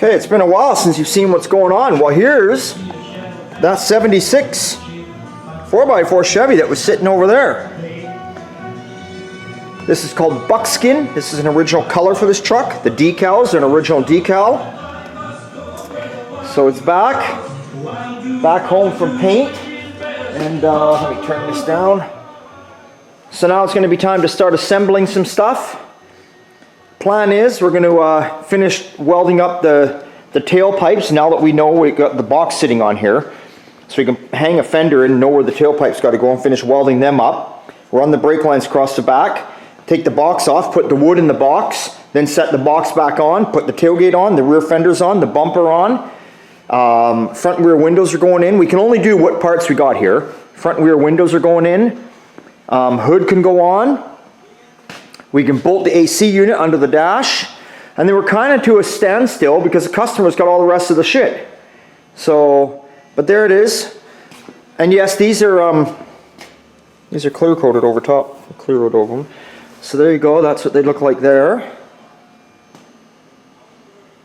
Okay, it's been a while since you've seen what's going on. Well, here's that 76 4x4 Chevy that was sitting over there. This is called Buckskin. This is an original color for this truck. The decals are an original decal. So it's back home from paint. And let me turn this down. So now it's going to be time to start assembling some stuff. Plan is we're going to finish welding up the tailpipes now that we know we got the box sitting on here. So we can hang a fender and know where the tailpipes got to go and finish welding them up. Run the brake lines across the back. Take the box off, put the wood in the box, then set the box back on, put the tailgate on, the rear fenders on, the bumper on. Front and rear windows are going in. We can only do what parts we got here. Front and rear windows are going in. Hood can go on. We can bolt the AC unit under the dash. And then we're kind of to a standstill because the customer's got all the rest of the shit. So, but there it is. And yes, these are clear coated over top. Clear coated over them. So there you go, that's what they look like there.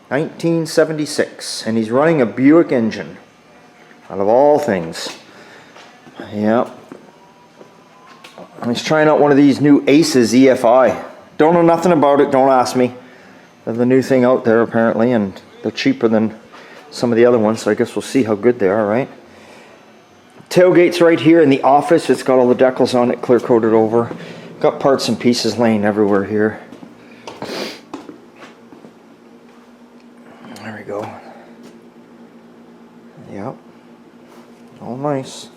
1976, and he's running a Buick engine, out of all things. Yep. And he's trying out one of these new Aces EFI. Don't know nothing about it, don't ask me. They're the new thing out there apparently, and they're cheaper than some of the other ones, so I guess we'll see how good they are, right? Tailgate's right here in the office. It's got all the decals on it, clear coated over. Got parts and pieces laying everywhere here. There we go. Yep. All nice.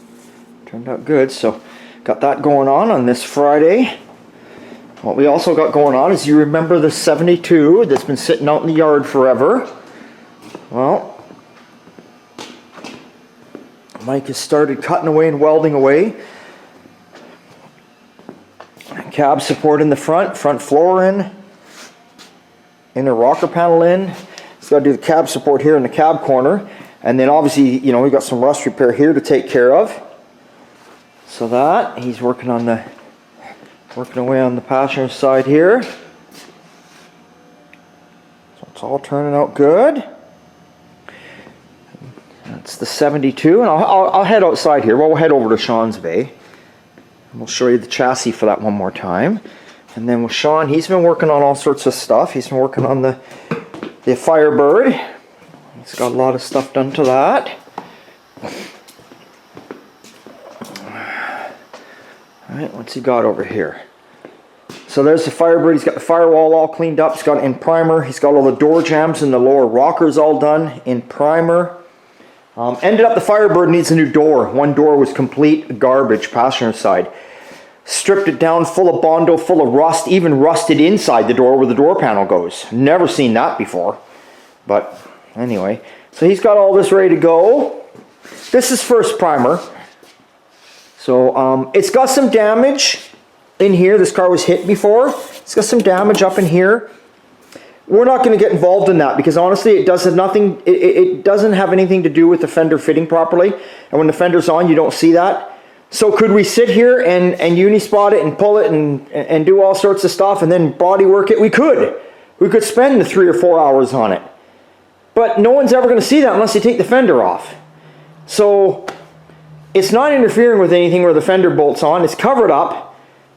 Turned out good. So got that going on this Friday. What we also got going on is, you remember the 72 that's been sitting out in the yard forever? Well, Mike has started cutting away and welding away. Cab support in the front floor in, inner rocker panel in. He's got to do the cab support here in the cab corner, and then obviously, you know, we got some rust repair here to take care of. So that he's working away on the passenger side here. So it's all turning out good. That's the 72, and I'll head outside here. Well, we'll head over to Sean's bay. We'll show you the chassis for that one more time. And then with Sean, he's been working on all sorts of stuff. He's been working on the Firebird. He's got a lot of stuff done to that. Alright, what's he got over here? So there's the Firebird. He's got the firewall all cleaned up. He's got it in primer. He's got all the door jambs and the lower rockers all done in primer. Ended up the Firebird needs a new door. One door was complete garbage, passenger side. Stripped it down full of Bondo, full of rust, even rusted inside the door where the door panel goes. Never seen that before. But anyway, so he's got all this ready to go. This is first primer. So it's got some damage in here. This car was hit before. It's got some damage up in here. We're not going to get involved in that because honestly it doesn't have anything to do with the fender fitting properly, and when the fender's on you don't see that. So could we sit here and uni-spot it and pull it and do all sorts of stuff and then bodywork it? We could spend the 3 or 4 hours on it, but no one's ever going to see that unless you take the fender off. So it's not interfering with anything where the fender bolts on. It's covered up.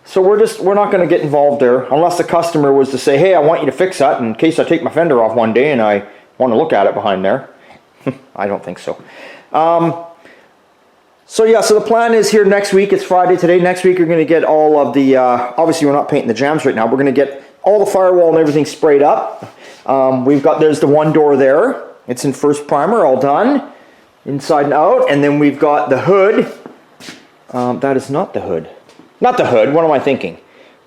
So we're not going to get involved there unless the customer was to say, hey, I want you to fix that in case I take my fender off one day and I want to look at it behind there. I don't think so. So yeah, so the plan is here next week. It's Friday today. Next week we're going to get all of the, obviously we're not painting the jambs right now. We're going to get all the firewall and everything sprayed up. There's the one door there. It's in first primer, all done. Inside and out. And then we've got the hood. That is not the hood. Not the hood, what am I thinking?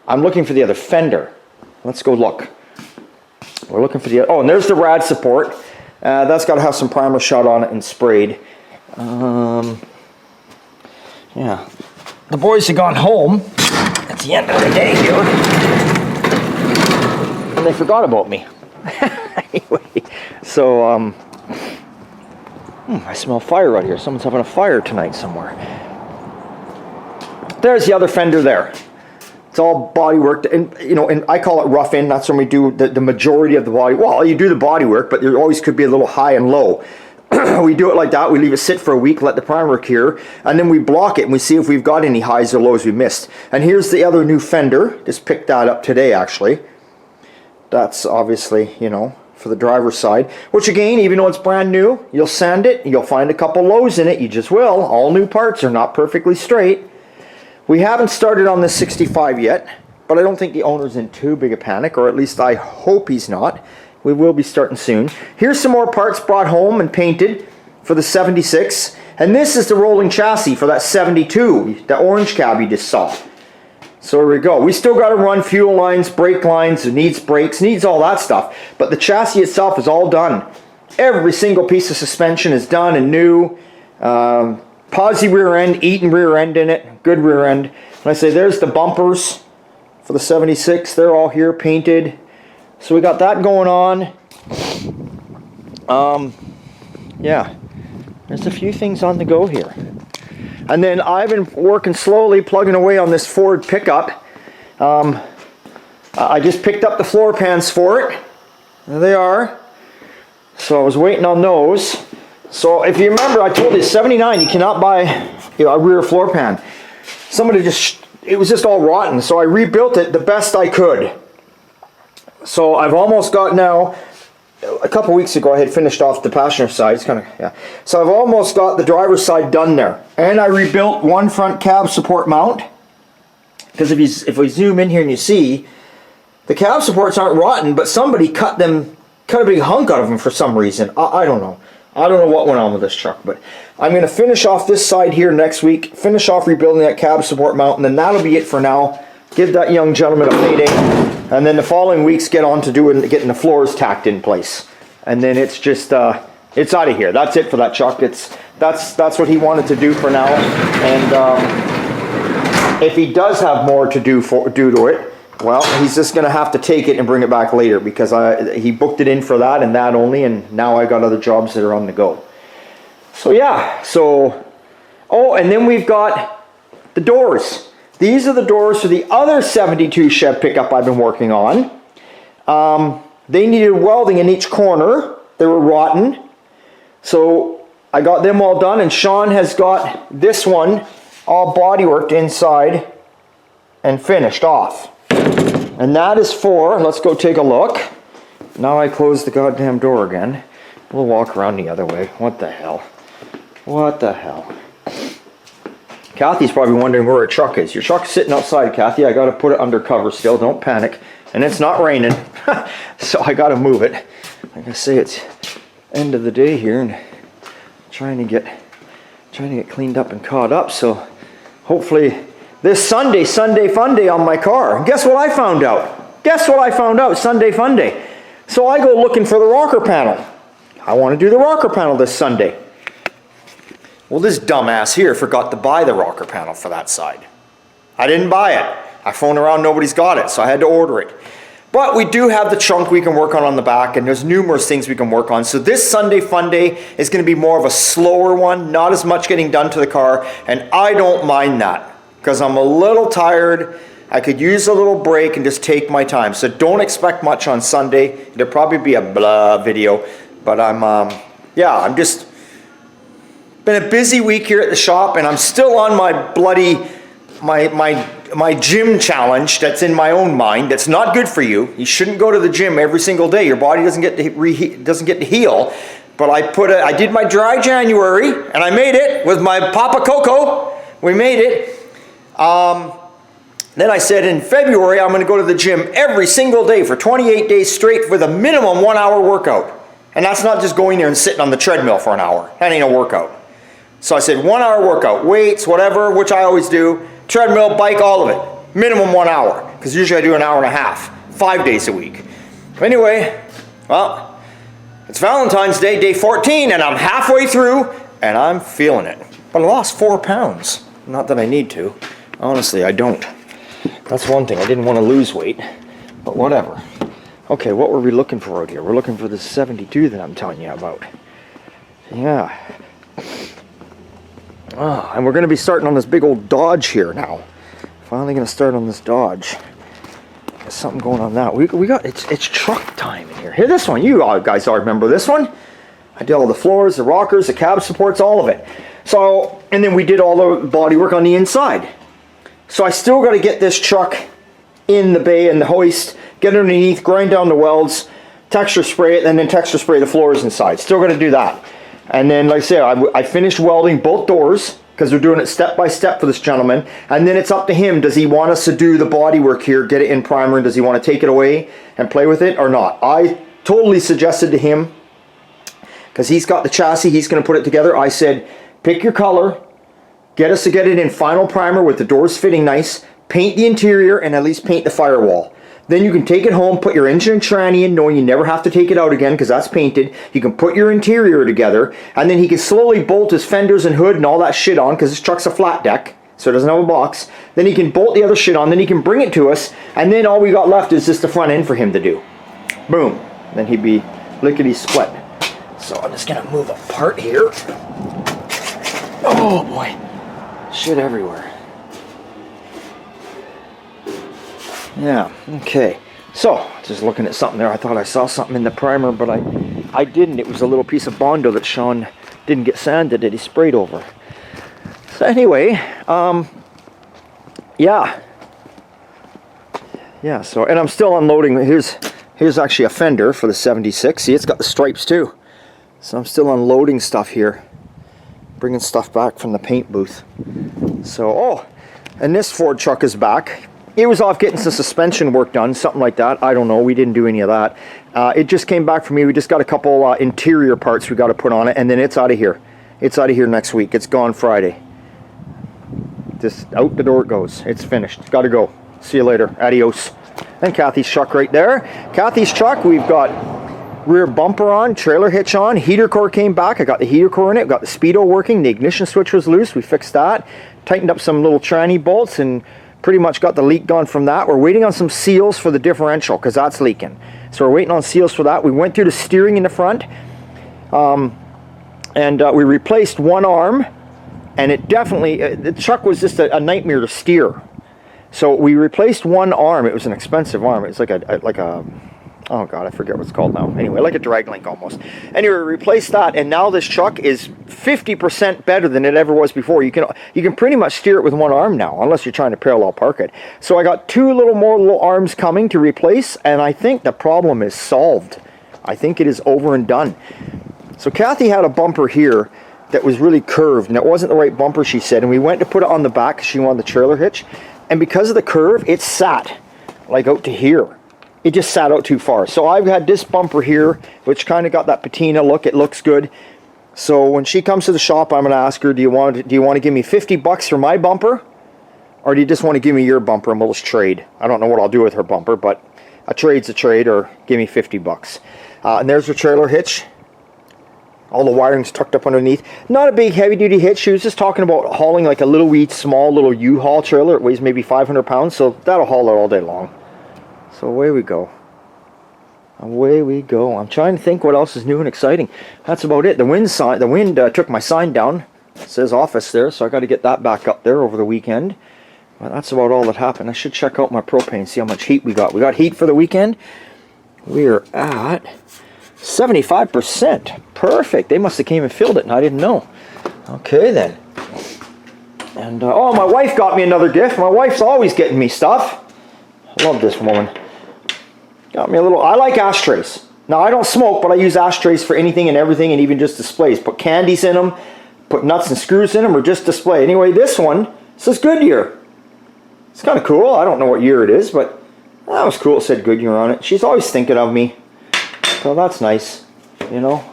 I'm looking for the other fender. Let's go look. We're looking for the, oh, and there's the rad support. That's got to have some primer shot on it and sprayed. Yeah. The boys have gone home at the end of the day here. And they forgot about me. Anyway, so, I smell fire out here. Someone's having a fire tonight somewhere. There's the other fender there. It's all body work, and you know, and I call it rough in. That's when we do the majority of the body. Well, you do the body work, but there always could be a little high and low. We do it like that. We leave it sit for a week, let the primer cure, and then we block it and we see if we've got any highs or lows we missed. And here's the other new fender. Just picked that up today, actually. That's obviously, you know, for the driver's side. Which again, even though it's brand new, you'll sand it, you'll find a couple lows in it. You just will. All new parts are not perfectly straight. We haven't started on this 65 yet, but I don't think the owner's in too big a panic, or at least I hope he's not. We will be starting soon. Here's some more parts brought home and painted for the 76. And this is the rolling chassis for that 72, the orange cab you just saw. So here we go. We still got to run fuel lines, brake lines, it needs brakes, needs all that stuff. But the chassis itself is all done. Every single piece of suspension is done and new. Posi rear end, Eaton rear end in it, good rear end. And I say there's the bumpers for the 76. They're all here painted. So we got that going on. Yeah, there's a few things on the go here. And then I've been working slowly, plugging away on this Ford pickup. I just picked up the floor pans for it. There they are. So I was waiting on those. So if you remember, I told you 79, you cannot buy a rear floor pan. Somebody it was just all rotten. So I rebuilt it the best I could. So I've almost got now, a couple weeks ago I had finished off the passenger side. It's kind of, yeah. So I've almost got the driver's side done there. And I rebuilt one front cab support mount. Because if we zoom in here and you see, the cab supports aren't rotten, but somebody cut a big hunk out of them for some reason. I don't know. I don't know what went on with this truck, but I'm going to finish off this side here next week, finish off rebuilding that cab support mount, and then that'll be it for now. Give that young gentleman a payday, and then the following weeks get on to getting the floors tacked in place. And then it's just, it's out of here. That's it for that truck. That's what he wanted to do for now. And if he does have more to do to it, well, he's just going to have to take it and bring it back later, because he booked it in for that and that only, and now I got other jobs that are on the go. So yeah, oh, and then we've got the doors. These are the doors for the other 72 Chev pickup I've been working on. They needed welding in each corner. They were rotten. So I got them all done, and Sean has got this one all bodyworked inside and finished off. And that is for, let's go take a look. Now I close the goddamn door again. We'll walk around the other way. What the hell? What the hell? Kathy's probably wondering where her truck is. Your truck's sitting outside, Kathy. I gotta put it under cover still. Don't panic. And it's not raining, so I gotta move it. Like I say, it's end of the day here, and trying to get cleaned up and caught up. So hopefully this Sunday fun day on my car. And guess what I found out? Guess what I found out? Sunday fun day. So I go looking for the rocker panel. I want to do the rocker panel this Sunday. Well, this dumbass here forgot to buy the rocker panel for that side. I didn't buy it. I phoned around, nobody's got it, so I had to order it. But we do have the trunk we can work on the back, and there's numerous things we can work on. So this Sunday fun day is going to be more of a slower one, not as much getting done to the car, and I don't mind that, because I'm a little tired. I could use a little break and just take my time. So don't expect much on Sunday. There'll probably be a blah video, but I'm just been a busy week here at the shop, and I'm still on my bloody, my gym challenge that's in my own mind. That's not good for you. You shouldn't go to the gym every single day. Your body doesn't get to heal. But I did my dry January, and I made it with my Papa Coco. We made it. Then I said in February I'm going to go to the gym every single day for 28 days straight with a minimum 1 hour workout. And that's not just going there and sitting on the treadmill for an hour. That ain't a workout. So I said 1 hour workout, weights, whatever, which I always do, treadmill, bike, all of it. Minimum 1 hour, because usually I do an hour and a half, 5 days a week. Anyway, well, it's Valentine's Day, day 14, and I'm halfway through, and I'm feeling it. But I lost 4 pounds. Not that I need to. Honestly, I don't. That's one thing. I didn't want to lose weight, but whatever. Okay, what were we looking for out here? We're looking for the 72 that I'm telling you about. Yeah. Oh, and we're going to be starting on this big old Dodge here now. Finally gonna start on this Dodge. There's something going on that. We got it's truck time in here. Here, this one. You all guys all remember this one? I did all the floors, the rockers, the cab supports, all of it. So, and then we did all the bodywork on the inside. So I still got to get this truck in the bay and the hoist, get it underneath, grind down the welds, texture spray it, and then texture spray the floors inside. Still got to do that. And then, like I said, I finished welding both doors, because we're doing it step by step for this gentleman. And then it's up to him. Does he want us to do the body work here, get it in primer, and does he want to take it away and play with it or not? I totally suggested to him, because he's got the chassis, he's going to put it together. I said, pick your color, get us to get it in final primer with the doors fitting nice, paint the interior, and at least paint the firewall. Then you can take it home, put your engine and tranny in, knowing you never have to take it out again because that's painted. You can put your interior together, and then he can slowly bolt his fenders and hood and all that shit on, because this truck's a flat deck, so it doesn't have a box. Then he can bolt the other shit on, then he can bring it to us, and then all we got left is just the front end for him to do. Boom. Then he'd be lickety-split. So I'm just gonna move apart here. Oh boy. Shit everywhere. Yeah, okay. So, just looking at something there. I thought I saw something in the primer, but I didn't. It was a little piece of Bondo that Sean didn't get sanded, that he sprayed over. So anyway, yeah. Yeah, so, and I'm still unloading. Here's actually a fender for the 76. See, it's got the stripes too. So I'm still unloading stuff here. Bringing stuff back from the paint booth. So, oh, and this Ford truck is back. It was off getting some suspension work done, something like that. I don't know. We didn't do any of that. It just came back for me. We just got a couple interior parts we got to put on it, and then it's out of here. It's out of here next week. It's gone Friday. Just out the door it goes. It's finished. It's got to go. See you later. Adios. And Kathy's truck right there. Kathy's truck, we've got rear bumper on, trailer hitch on, heater core came back. I got the heater core in it. Got the speedo working. The ignition switch was loose. We fixed that. Tightened up some little tranny bolts and pretty much got the leak gone from that. We're waiting on some seals for the differential because that's leaking. So we're waiting on seals for that. We went through the steering in the front, and we replaced one arm, and it definitely, the truck was just a nightmare to steer. So we replaced one arm. It was an expensive arm. It's like a oh god, I forget what it's called now. Anyway, like a drag link almost. Anyway, we replaced that, and now this truck is 50% better than it ever was before. You can pretty much steer it with one arm now, unless you're trying to parallel park it. So I got two little arms coming to replace, and I think the problem is solved. I think it is over and done. So Kathy had a bumper here that was really curved, and it wasn't the right bumper, she said, and we went to put it on the back because she wanted the trailer hitch, and because of the curve, it sat like out to here. It just sat out too far. So I've had this bumper here, which kind of got that patina look. It looks good. So when she comes to the shop, I'm going to ask her, do you want to give me $50 for my bumper? Or do you just want to give me your bumper and we'll just trade? I don't know what I'll do with her bumper, but a trade's a trade, or give me $50. And there's her trailer hitch. All the wiring's tucked up underneath. Not a big heavy-duty hitch. She was just talking about hauling like a little wee small little U-Haul trailer. It weighs maybe 500 pounds, so that'll haul it all day long. So away we go. Away we go. I'm trying to think what else is new and exciting. That's about it. The wind took my sign down. It says office there, so I got to get that back up there over the weekend. But that's about all that happened. I should check out my propane, see how much heat we got. We got heat for the weekend. We're at 75%. Perfect. They must have came and filled it, and I didn't know. Okay then. And oh, my wife got me another gift. My wife's always getting me stuff. I love this woman. Got me a little, I like ashtrays. Now I don't smoke, but I use ashtrays for anything and everything, and even just displays. Put candies in them, put nuts and screws in them, or just display. Anyway, this one says Goodyear. It's kind of cool. I don't know what year it is, but that was cool. It said Goodyear on it. She's always thinking of me. So that's nice, you know.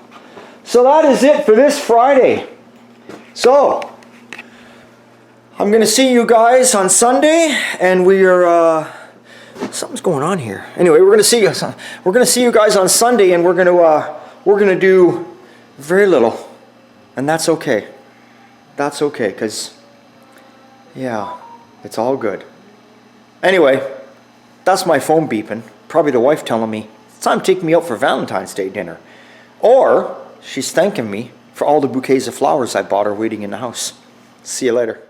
So that is it for this Friday. So I'm going to see you guys on Sunday, and we are... something's going on here. Anyway, we're gonna see you guys on Sunday, and we're gonna do very little, and that's okay. That's okay, because yeah, it's all good. Anyway, that's my phone beeping. Probably the wife telling me it's time to take me out for Valentine's Day dinner, or she's thanking me for all the bouquets of flowers I bought her waiting in the house. See you later.